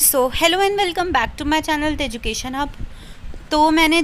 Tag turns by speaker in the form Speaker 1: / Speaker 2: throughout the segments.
Speaker 1: So hello and welcome back to my channel the Education Hub. तो मैंने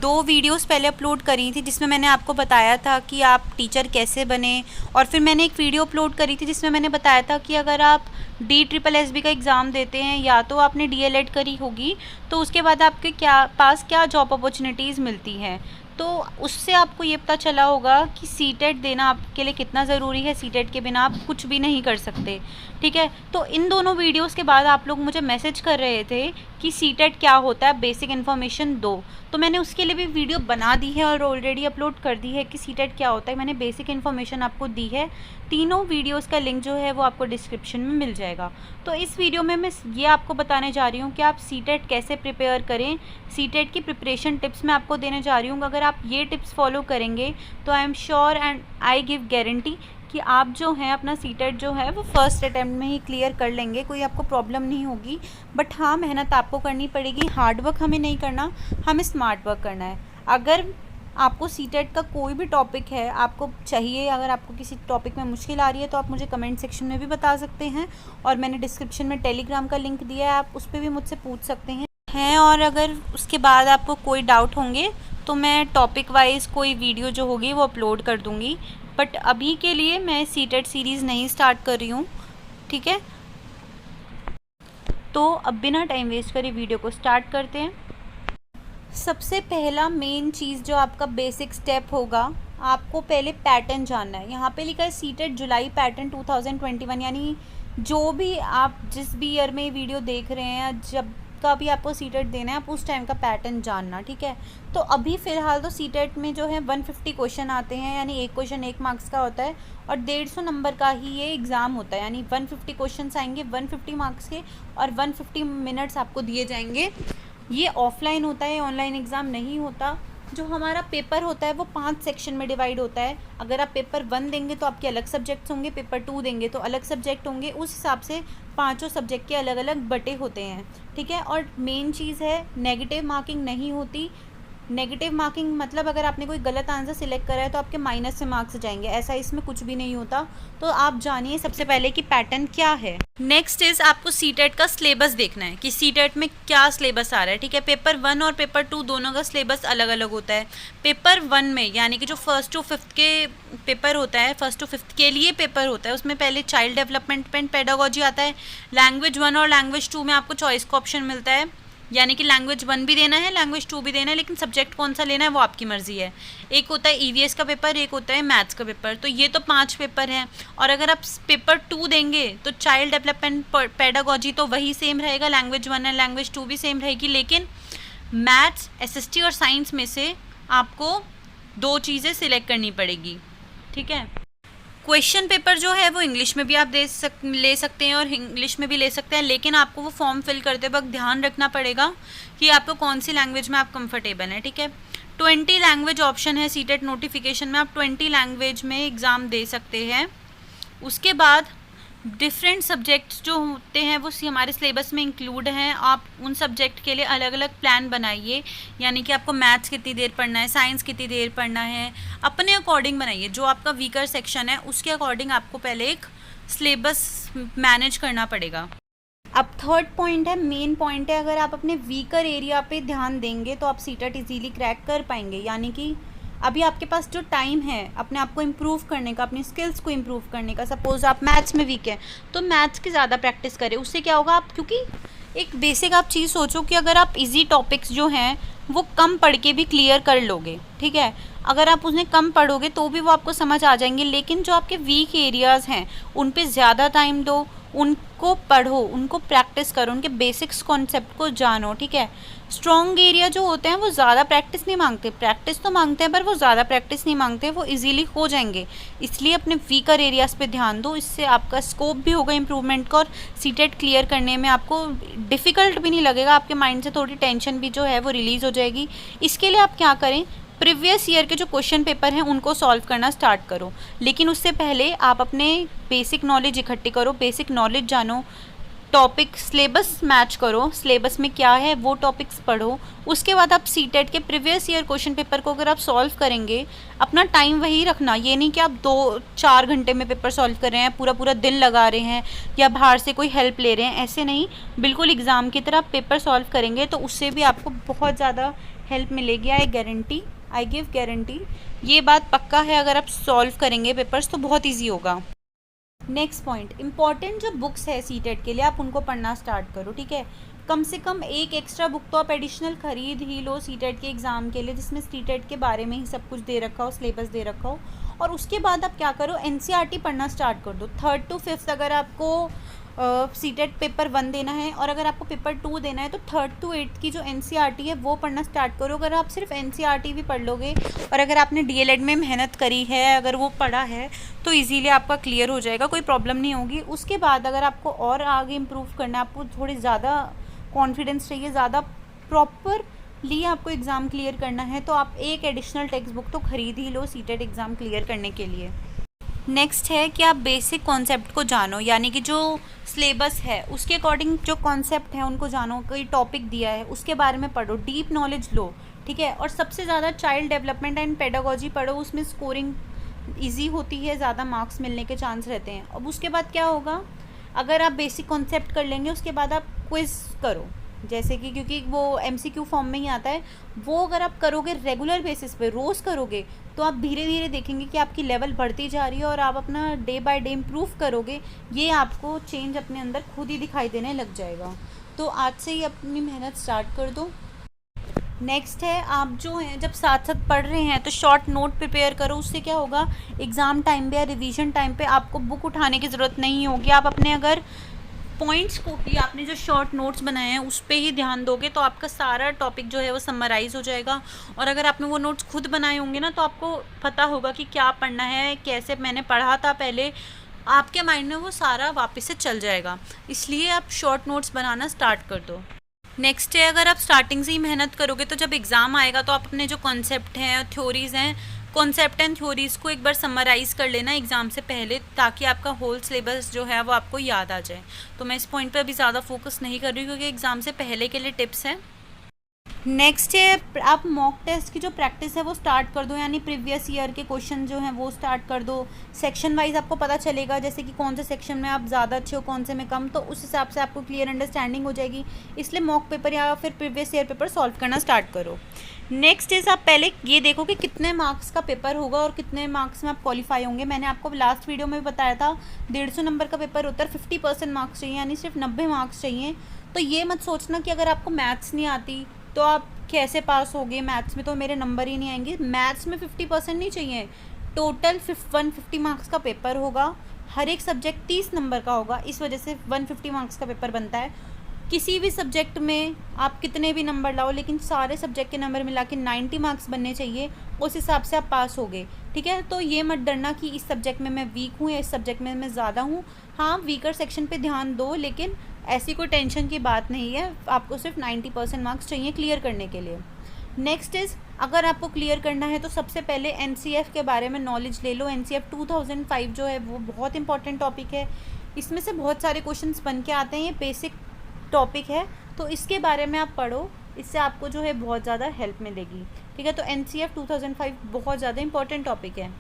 Speaker 1: 2 videos पहले upload करी थी जिसमें मैंने आपको बताया था कि आप टीचर कैसे बने, और फिर मैंने एक वीडियो अपलोड करी थी जिसमें मैंने बताया था कि अगर आप DSSB का एग्ज़ाम देते हैं या तो आपने DLED करी होगी तो उसके बाद आपके पास क्या जॉब अपॉर्चुनिटीज़ मिलती हैं। तो उससे आपको ये पता चला होगा कि सीटेट देना आपके लिए कितना ज़रूरी है। सीटेट के बिना आप कुछ भी नहीं कर सकते, ठीक है। तो इन दोनों वीडियोस के बाद आप लोग मुझे मैसेज कर रहे थे कि सीटेट क्या होता है, बेसिक इन्फॉर्मेशन दो। तो मैंने उसके लिए भी वीडियो बना दी है और ऑलरेडी अपलोड कर दी है कि सीटेट क्या होता है। मैंने बेसिक इन्फॉर्मेशन आपको दी है। तीनों वीडियोस का लिंक जो है वो आपको डिस्क्रिप्शन में मिल जाएगा। तो इस वीडियो में मैं ये आपको बताने जा रही हूँ कि आप सीटेट कैसे प्रिपेयर करें। सीटेट की प्रिपरेशन टिप्स मैं आपको देने जा रही हूँ। अगर आप ये टिप्स फॉलो करेंगे तो I am sure and I give guarantee कि आप जो हैं अपना सीटेट जो है वो फर्स्ट अटैम्प्ट में ही क्लियर कर लेंगे। कोई आपको प्रॉब्लम नहीं होगी। बट हाँ, मेहनत आपको करनी पड़ेगी। हार्ड वर्क हमें नहीं करना, हमें स्मार्ट वर्क करना है। अगर आपको सीटेट का कोई भी टॉपिक है आपको चाहिए, अगर आपको किसी टॉपिक में मुश्किल आ रही है तो आप मुझे कमेंट सेक्शन में भी बता सकते हैं, और मैंने डिस्क्रिप्शन में टेलीग्राम का लिंक दिया है, आप उस पर भी मुझसे पूछ सकते हैं। और अगर उसके बाद आपको कोई डाउट होंगे तो मैं टॉपिक वाइज कोई वीडियो जो होगी वो अपलोड कर दूँगी। बट अभी के लिए मैं सीटेट सीरीज़ नहीं स्टार्ट कर रही हूँ, ठीक है। तो अब बिना टाइम वेस्ट करे वीडियो को स्टार्ट करते हैं। सबसे पहला मेन चीज़ जो आपका बेसिक स्टेप होगा, आपको पहले पैटर्न जानना है। यहाँ पे लिखा है सीटेट जुलाई पैटर्न 2021, यानी जो भी आप जिस भी ईयर में वीडियो देख रहे हैं, जब का भी आपको सीटेट देना है आप उस टाइम का पैटर्न जानना, ठीक है। तो अभी फ़िलहाल तो सीटेट में जो है 150 क्वेश्चन आते हैं, यानी एक क्वेश्चन 1 मार्क्स का होता है और 150 नंबर का ही ये एग्ज़ाम होता है। यानी 150 क्वेश्चन आएंगे 150 मार्क्स के, और 150 मिनट्स आपको दिए जाएंगे। ये ऑफलाइन होता है, ऑनलाइन एग्ज़ाम नहीं होता। जो हमारा पेपर होता है वो 5 सेक्शन में डिवाइड होता है। अगर आप पेपर 1 देंगे तो आपके अलग सब्जेक्ट्स होंगे, पेपर 2 देंगे तो अलग सब्जेक्ट होंगे। उस हिसाब से पांचों सब्जेक्ट के अलग अलग बटे होते हैं, ठीक है। और मेन चीज़ है, नेगेटिव मार्किंग नहीं होती। नेगेटिव मार्किंग मतलब अगर आपने कोई गलत आंसर सिलेक्ट करा है तो आपके माइनस से मार्क्स जाएंगे, ऐसा इसमें कुछ भी नहीं होता। तो आप जानिए सबसे पहले कि पैटर्न क्या है। नेक्स्ट इज़ आपको सीटेट का सिलेबस देखना है कि सीटेट में क्या सिलेबस आ रहा है, ठीक है। पेपर 1 और पेपर 2 दोनों का सिलेबस अलग अलग होता है। पेपर 1 में यानी कि जो 1st to 5th के पेपर होता है, 1st to 5th के लिए पेपर होता है, उसमें पहले चाइल्ड डेवलपमेंट एंड पेडागोजी आता है। लैंग्वेज 1 और लैंग्वेज 2 में आपको चॉइस का ऑप्शन मिलता है, यानी कि लैंग्वेज 1 भी देना है, लैंग्वेज 2 भी देना है, लेकिन सब्जेक्ट कौन सा लेना है वो आपकी मर्जी है। एक होता है EVS का पेपर, एक होता है मैथ्स का पेपर। तो ये तो 5 पेपर हैं। और अगर आप पेपर 2 देंगे तो चाइल्ड डेवलपमेंट पेडागोजी तो वही सेम रहेगा, लैंग्वेज 1 एंड लैंग्वेज 2 भी सेम रहेगी, लेकिन मैथ्स, SST और साइंस में से आपको 2 चीज़ें सिलेक्ट करनी पड़ेगी, ठीक है। क्वेश्चन पेपर जो है वो इंग्लिश में भी आप ले सकते हैं और इंग्लिश में भी ले सकते हैं, लेकिन आपको वो फॉर्म फिल करते वक्त ध्यान रखना पड़ेगा कि आपको कौन सी लैंग्वेज में आप कंफर्टेबल हैं, ठीक है। 20 लैंग्वेज ऑप्शन है सीटेट नोटिफिकेशन में, आप 20 लैंग्वेज में एग्ज़ाम दे सकते हैं। उसके बाद डिफरेंट सब्जेक्ट्स जो होते हैं वो हमारे सिलेबस में इंक्लूड हैं। आप उन सब्जेक्ट के लिए अलग अलग प्लान बनाइए, यानी कि आपको मैथ्स कितनी देर पढ़ना है, साइंस कितनी देर पढ़ना है, अपने अकॉर्डिंग बनाइए। जो आपका वीकर सेक्शन है उसके अकॉर्डिंग आपको पहले एक सिलेबस मैनेज करना पड़ेगा। अब थर्ड पॉइंट है, मेन पॉइंट है, अगर आप अपने वीकर एरिया पे ध्यान देंगे तो आप सीटेट इजीली क्रैक कर पाएंगे। यानी कि अभी आपके पास जो टाइम है अपने आप को इम्प्रूव करने का, अपनी स्किल्स को इम्प्रूव करने का, सपोज़ आप मैथ्स में वीक हैं तो मैथ्स की ज़्यादा प्रैक्टिस करें। उससे क्या होगा, आप क्योंकि एक बेसिक आप चीज़ सोचो कि अगर आप इजी टॉपिक्स जो हैं वो कम पढ़ के भी क्लियर कर लोगे, ठीक है। अगर आप उन्हें कम पढ़ोगे तो भी वो आपको समझ आ जाएंगे, लेकिन जो आपके वीक एरियाज़ हैं उन पे ज़्यादा टाइम दो, उनको पढ़ो, उनको प्रैक्टिस करो, उनके बेसिक्स कॉन्सेप्ट को जानो, ठीक है। स्ट्रॉन्ग एरिया जो होते हैं वो ज़्यादा प्रैक्टिस नहीं मांगते, प्रैक्टिस तो मांगते हैं पर वो ज़्यादा प्रैक्टिस नहीं मांगते, वो इजीली हो जाएंगे। इसलिए अपने वीकर एरियाज़ पे ध्यान दो, इससे आपका स्कोप भी होगा इम्प्रूवमेंट का, और सीटेट क्लियर करने में आपको डिफ़िकल्ट भी नहीं लगेगा। आपके माइंड से थोड़ी टेंशन भी जो है वो रिलीज़ हो जाएगी। इसके लिए आप क्या करें, प्रीवियस ईयर के जो क्वेश्चन पेपर हैं उनको सॉल्व करना स्टार्ट करो, लेकिन उससे पहले आप अपने बेसिक नॉलेज इकट्ठी करो, बेसिक नॉलेज जानो। टॉपिक सिलेबस मैच करो, सिलेबस में क्या है वो टॉपिक्स पढ़ो। उसके बाद आप सीटेट के प्रीवियस ईयर क्वेश्चन पेपर को अगर आप सॉल्व करेंगे, अपना टाइम वही रखना, ये नहीं कि आप 2-4 घंटे में पेपर सॉल्व कर रहे हैं, पूरा पूरा दिन लगा रहे हैं या बाहर से कोई हेल्प ले रहे हैं, ऐसे नहीं। बिल्कुल एग्ज़ाम की तरह पेपर सॉल्व करेंगे तो उससे भी आपको बहुत ज़्यादा हेल्प मिलेगी। आई गिव गारंटी, ये बात पक्का है। अगर आप सॉल्व करेंगे पेपर्स तो बहुत ईजी होगा। नेक्स्ट पॉइंट, इंपॉर्टेंट जो बुक्स है सीटेट के लिए आप उनको पढ़ना स्टार्ट करो, ठीक है। कम से कम एक एक्स्ट्रा बुक तो आप एडिशनल खरीद ही लो सीटेट के एग्ज़ाम के लिए, जिसमें सीटेट के बारे में ही सब कुछ दे रखा हो, सिलेबस दे रखा हो। और उसके बाद आप क्या करो, एनसीईआरटी पढ़ना स्टार्ट कर दो। 3rd to 5th अगर आपको सीटेट पेपर 1 देना है और अगर आपको पेपर 2 देना है तो 3rd to 8th की जो एनसीईआरटी है वो पढ़ना स्टार्ट करो। अगर आप सिर्फ एनसीईआरटी भी पढ़ लोगे और अगर आपने डीएलएड में मेहनत करी है, अगर वो पढ़ा है तो इजीली आपका क्लियर हो जाएगा, कोई प्रॉब्लम नहीं होगी। उसके बाद अगर आपको और आगे इम्प्रूव करना है, आपको थोड़ी ज़्यादा कॉन्फिडेंस चाहिए, ज़्यादा प्रॉपरली आपको एग्ज़ाम क्लियर करना है, तो आप एक एडिशनल टेक्स्ट बुक तो खरीद ही लो सीटेट एग्ज़ाम क्लियर करने के लिए। नेक्स्ट है कि आप बेसिक कॉन्सेप्ट को जानो, यानी कि जो सिलेबस है उसके अकॉर्डिंग जो कॉन्सेप्ट है उनको जानो। कोई टॉपिक दिया है उसके बारे में पढ़ो, डीप नॉलेज लो, ठीक है। और सबसे ज़्यादा चाइल्ड डेवलपमेंट एंड पेडागोजी पढ़ो, उसमें स्कोरिंग ईजी होती है, ज़्यादा मार्क्स मिलने के चांस रहते हैं। अब उसके बाद क्या होगा, अगर आप बेसिक कॉन्सेप्ट कर लेंगे उसके बाद आप क्विज़ करो, जैसे कि क्योंकि वो एमसीक्यू फॉर्म में ही आता है, वो अगर आप करोगे रेगुलर बेसिस पे, रोज़ करोगे, तो आप धीरे धीरे देखेंगे कि आपकी लेवल बढ़ती जा रही है और आप अपना डे बाय डे इम्प्रूव करोगे। ये आपको चेंज अपने अंदर खुद ही दिखाई देने लग जाएगा। तो आज से ही अपनी मेहनत स्टार्ट कर दो। नेक्स्ट है, आप जो हैं जब साथ साथ पढ़ रहे हैं तो शॉर्ट नोट प्रिपेयर करो। उससे क्या होगा, एग्ज़ाम टाइम पे या रिवीजन टाइम पे आपको बुक उठाने की ज़रूरत नहीं होगी। आप अपने अगर पॉइंट्स को ही, आपने जो शॉर्ट नोट्स बनाए हैं उस पर ही ध्यान दोगे तो आपका सारा टॉपिक जो है वो समराइज़ हो जाएगा। और अगर आपने वो नोट्स खुद बनाए होंगे ना तो आपको पता होगा कि क्या पढ़ना है, कैसे मैंने पढ़ा था पहले, आपके माइंड में वो सारा वापस से चल जाएगा। इसलिए आप शॉर्ट नोट्स बनाना स्टार्ट कर दो। नेक्स्ट है, अगर आप स्टार्टिंग से ही मेहनत करोगे तो जब एग्ज़ाम आएगा तो आप अपने जो कॉन्सेप्ट हैं, थ्योरीज़ हैं, कॉन्सेप्ट एंड थ्योरीज़ को एक बार समराइज़ कर लेना एग्ज़ाम से पहले, ताकि आपका होल सिलेबस जो है वो आपको याद आ जाए। तो मैं इस पॉइंट पर अभी ज़्यादा फोकस नहीं कर रही क्योंकि एग्ज़ाम से पहले के लिए टिप्स हैं। नेक्स्ट है, आप मॉक टेस्ट की जो प्रैक्टिस है वो स्टार्ट कर दो, यानी प्रीवियस ईयर के क्वेश्चन जो हैं वो स्टार्ट कर दो। सेक्शन वाइज आपको पता चलेगा, जैसे कि कौन से सेक्शन में आप ज़्यादा अच्छे हो, कौन से में कम, तो उस हिसाब से आपको क्लियर अंडरस्टैंडिंग हो जाएगी। इसलिए मॉक पेपर या फिर प्रीवियस ईयर पेपर सॉल्व करना स्टार्ट करो। नेक्स्ट इज़, आप पहले ये देखो कि कितने मार्क्स का पेपर होगा और कितने मार्क्स में आप क्वालिफाई होंगे। मैंने आपको लास्ट वीडियो में भी बताया था 150 नंबर का पेपर होता है, 50% मार्क्स चाहिए, यानी सिर्फ 90 मार्क्स चाहिए। तो ये मत सोचना कि अगर आपको मैथ्स नहीं आती तो आप कैसे पास होगे, मैथ्स में तो मेरे नंबर ही नहीं आएंगे। मैथ्स में 50% नहीं चाहिए, टोटल 150 मार्क्स का पेपर होगा, हर एक सब्जेक्ट 30 नंबर का होगा, इस वजह से 150 मार्क्स का पेपर बनता है। किसी भी सब्जेक्ट में आप कितने भी नंबर लाओ, लेकिन सारे सब्जेक्ट के नंबर मिला के 90 मार्क्स बनने चाहिए, उस हिसाब से आप पास होगे, ठीक है। तो ये मत डरना कि इस सब्जेक्ट में मैं वीक हूँ या इस सब्जेक्ट में मैं ज़्यादा हूँ। हाँ, वीकर सेक्शन पे ध्यान दो, लेकिन ऐसी कोई टेंशन की बात नहीं है, आपको सिर्फ 90% मार्क्स चाहिए क्लियर करने के लिए। नेक्स्ट इज़, अगर आपको क्लियर करना है तो सबसे पहले एनसीएफ के बारे में नॉलेज ले लो। एनसीएफ 2005 जो है वो बहुत इंपॉर्टेंट टॉपिक है, इसमें से बहुत सारे क्वेश्चंस बन के आते हैं, ये बेसिक टॉपिक है, तो इसके बारे में आप पढ़ो, इससे आपको जो है बहुत ज़्यादा हेल्प मिलेगी, ठीक है। तो एनसीएफ 2005 बहुत ज़्यादा इंपॉर्टेंट टॉपिक है।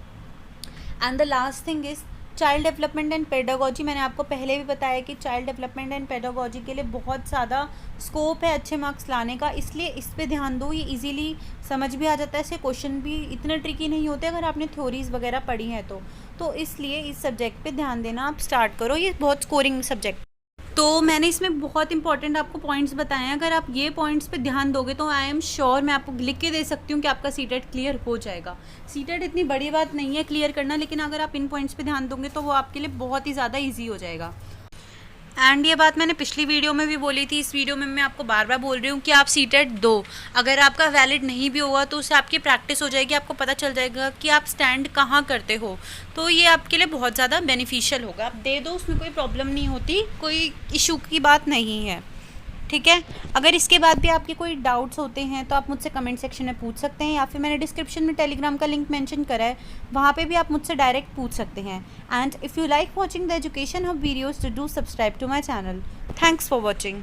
Speaker 1: And the last thing is child development and pedagogy. मैंने आपको पहले भी बताया कि चाइल्ड डेवलपमेंट एंड पेडागोजी के लिए बहुत ज़्यादा स्कोप है अच्छे मार्क्स लाने का, इसलिए इस पे ध्यान दो। ये इजीली समझ भी आ जाता है, इससे क्वेश्चन भी इतने ट्रिकी नहीं होते अगर आपने थ्योरीज़ वगैरह पढ़ी हैं तो इसलिए इस सब्जेक्ट पे ध्यान देना आप स्टार्ट करो, ये बहुत स्कोरिंग सब्जेक्ट। तो मैंने इसमें बहुत इंपॉर्टेंट आपको पॉइंट्स बताए हैं, अगर आप ये पॉइंट्स पे ध्यान दोगे तो आई एम श्योर मैं आपको लिख के दे सकती हूँ कि आपका सीटेट क्लियर हो जाएगा। सीटेट इतनी बड़ी बात नहीं है क्लियर करना, लेकिन अगर आप इन पॉइंट्स पे ध्यान दोगे तो वो आपके लिए बहुत ही ज़्यादा ईजी हो जाएगा। एंड ये बात मैंने पिछली वीडियो में भी बोली थी, इस वीडियो में मैं आपको बार बार बोल रही हूँ कि आप सीटेट दो। अगर आपका वैलिड नहीं भी होगा तो उससे आपकी प्रैक्टिस हो जाएगी, आपको पता चल जाएगा कि आप स्टैंड कहाँ करते हो, तो ये आपके लिए बहुत ज़्यादा बेनिफिशियल होगा। आप दे दो, उसमें कोई प्रॉब्लम नहीं होती, कोई इशू की बात नहीं है, ठीक है। अगर इसके बाद भी आपके कोई डाउट्स होते हैं तो आप मुझसे कमेंट सेक्शन में पूछ सकते हैं, या फिर मैंने डिस्क्रिप्शन में टेलीग्राम का लिंक मेंशन करा है, वहाँ पे भी आप मुझसे डायरेक्ट पूछ सकते हैं। And if you like watching the Education Hub videos, do subscribe to my channel. Thanks for watching.